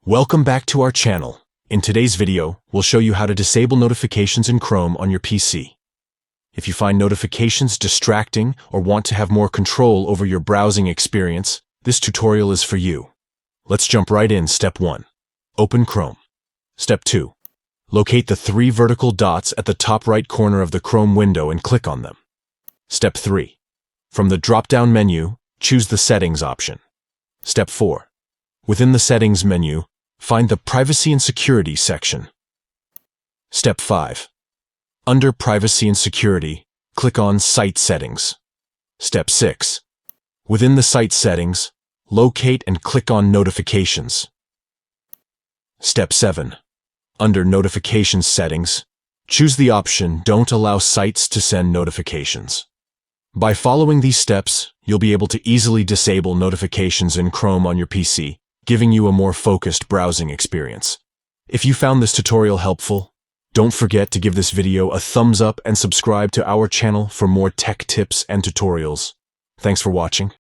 Welcome back to our channel. In today's video, we'll show you how to disable notifications in Chrome on your PC. If you find notifications distracting or want to have more control over your browsing experience, this tutorial is for you. Let's jump right in. Step 1. Open Chrome. Step 2. Locate the 3 vertical dots at the top right corner of the Chrome window and click on them. Step 3. From the drop-down menu, choose the Settings option. Step 4. Within the Settings menu, find the Privacy and Security section. Step 5. Under Privacy and Security, click on Site Settings. Step 6. Within the Site Settings, locate and click on Notifications. Step 7. Under Notifications Settings, choose the option Don't allow sites to send notifications. By following these steps, you'll be able to easily disable notifications in Chrome on your PC, giving you a more focused browsing experience. If you found this tutorial helpful, don't forget to give this video a thumbs up and subscribe to our channel for more tech tips and tutorials. Thanks for watching.